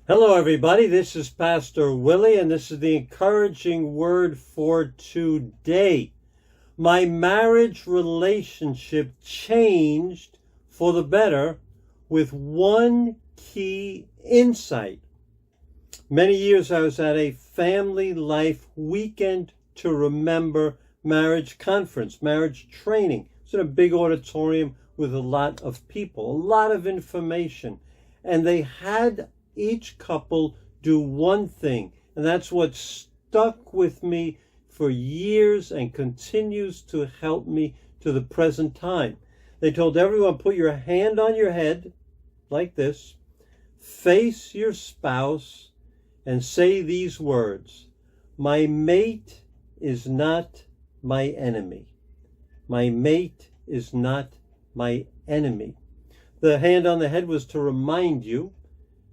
Hello, everybody. This is Pastor Willie, and this is the encouraging word for today. My marriage relationship changed for the better with one key insight. Many years I was at a family life weekend to remember marriage conference, marriage training. It was in a big auditorium with a lot of people, a lot of information. And they had each couple do one thing, and that's what stuck with me for years and continues to help me to the present time. They told everyone, put your hand on your head like this, face your spouse, and say these words: my mate is not my enemy. My mate is not my enemy. The hand on the head was to remind you,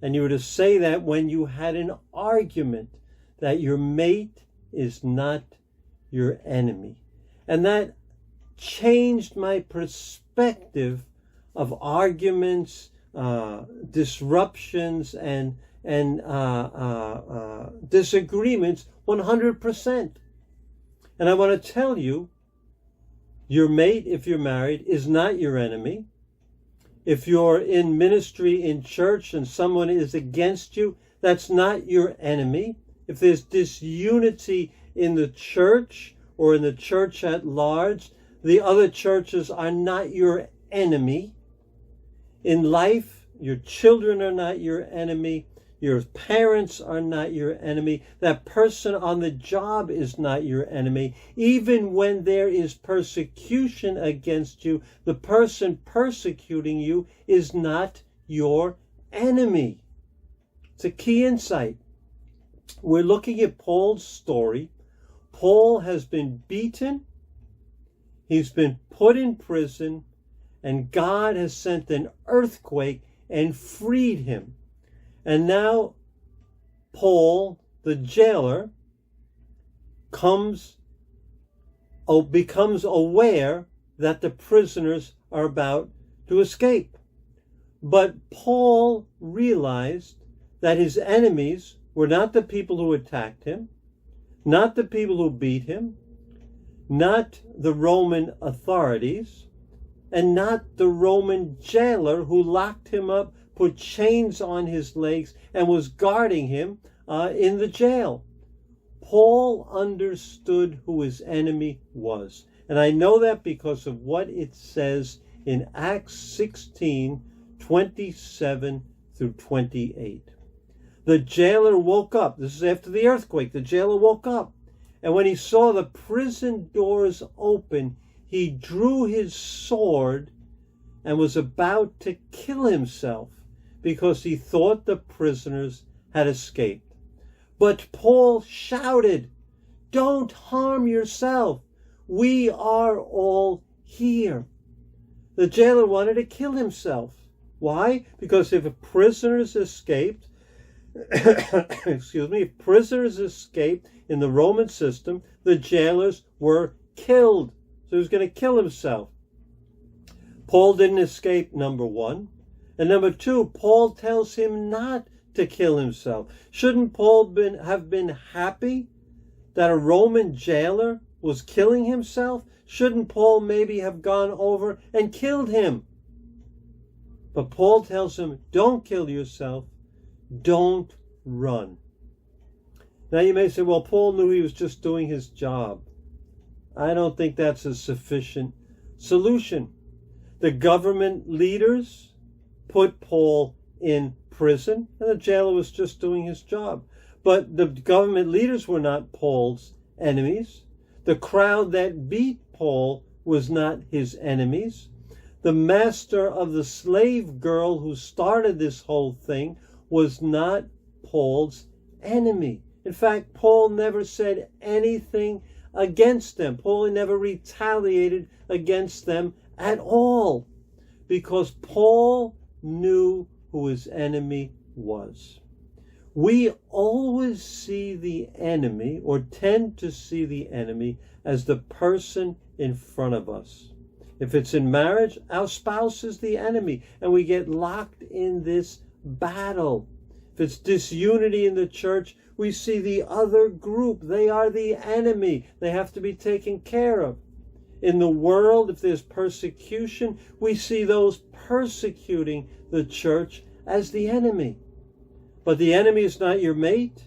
and you were to say that when you had an argument, that your mate is not your enemy. And that changed my perspective of arguments, disruptions, and disagreements 100%. And I want to tell you, your mate, if you're married, is not your enemy. If you're in ministry in church and someone is against you, that's not your enemy. If there's disunity in the church or in the church at large, the other churches are not your enemy. In life, your children are not your enemy. Your parents are not your enemy. That person on the job is not your enemy. Even when there is persecution against you, the person persecuting you is not your enemy. It's a key insight. We're looking at Paul's story. Paul has been beaten. He's been put in prison, and God has sent an earthquake and freed him. And now Paul, the jailer, becomes aware that the prisoners are about to escape. But Paul realized that his enemies were not the people who attacked him, not the people who beat him, not the Roman authorities, and not the Roman jailer who locked him up, put chains on his legs, and was guarding him in the jail. Paul understood who his enemy was. And I know that because of what it says in Acts 16:27 through 28. The jailer woke up. This is after the earthquake. The jailer woke up. And when he saw the prison doors open, he drew his sword and was about to kill himself, because he thought the prisoners had escaped. But Paul shouted, "Don't harm yourself. We are all here." The jailer wanted to kill himself. Why? Because if prisoners escaped, if prisoners escaped in the Roman system, the jailers were killed. So he was going to kill himself. Paul didn't escape, number one. And number two, Paul tells him not to kill himself. Shouldn't Paul have been happy that a Roman jailer was killing himself? Shouldn't Paul maybe have gone over and killed him? But Paul tells him, don't kill yourself. Don't run. Now you may say, well, Paul knew he was just doing his job. I don't think that's a sufficient solution. The government leaders put Paul in prison, and the jailer was just doing his job. But the government leaders were not Paul's enemies. The crowd that beat Paul was not his enemies. The master of the slave girl who started this whole thing was not Paul's enemy. In fact, Paul never said anything against them. Paul never retaliated against them at all, because Paul knew who his enemy was. We always see the enemy, or tend to see the enemy, as the person in front of us. If it's in marriage, our spouse is the enemy, and we get locked in this battle. If it's disunity in the church, we see the other group. They are the enemy. They have to be taken care of. In the world, if there's persecution, we see those persecuting the church as the enemy. But the enemy is not your mate.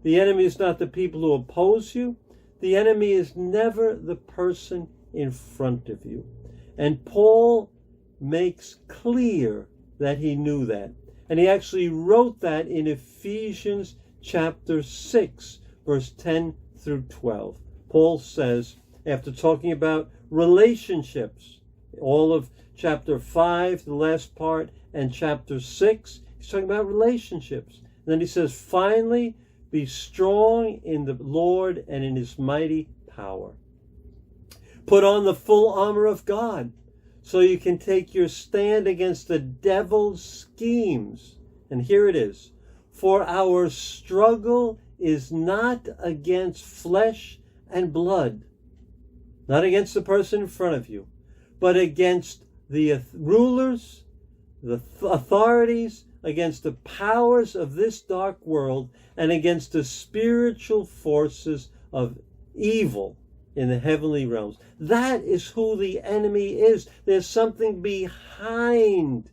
The enemy is not the people who oppose you. The enemy is never the person in front of you. And Paul makes clear that he knew that. And he actually wrote that in Ephesians chapter 6, verse 10 through 12. Paul says, after talking about relationships, all of chapter 5, the last part, and chapter 6, he's talking about relationships. And then he says, finally, be strong in the Lord and in his mighty power. Put on the full armor of God so you can take your stand against the devil's schemes. And here it is. For our struggle is not against flesh and blood, not against the person in front of you, but against the rulers, the authorities, against the powers of this dark world, and against the spiritual forces of evil in the heavenly realms. That is who the enemy is. There's something behind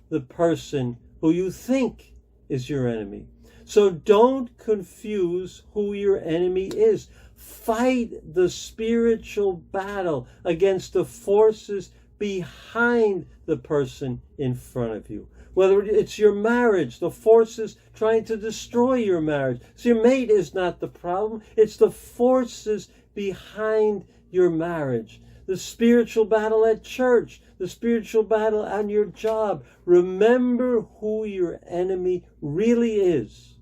the person who you think is your enemy. So don't confuse who your enemy is. Fight the spiritual battle against the forces behind the person in front of you. Whether it's your marriage, the forces trying to destroy your marriage. So your mate is not the problem. It's the forces behind your marriage. The spiritual battle at church, the spiritual battle on your job. Remember who your enemy really is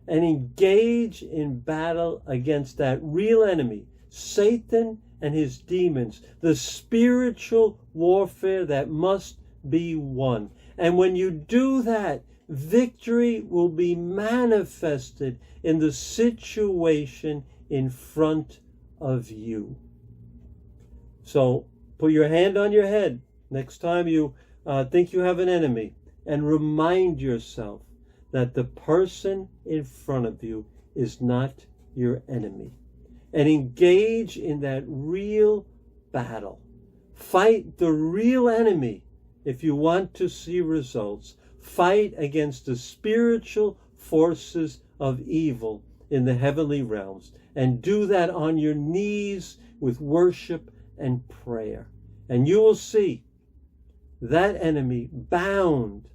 and engage in battle against that real enemy, Satan and his demons, the spiritual warfare that must be won. And when you do that, victory will be manifested in the situation in front of you. So put your hand on your head next time you think you have an enemy, and remind yourself that the person in front of you is not your enemy. And engage in that real battle. Fight the real enemy if you want to see results. Fight against the spiritual forces of evil in the heavenly realms. And do that on your knees with worship and prayer. And you will see that enemy bound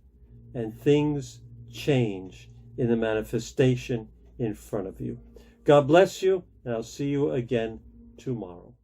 and things change in the manifestation in front of you. God bless you, and I'll see you again tomorrow.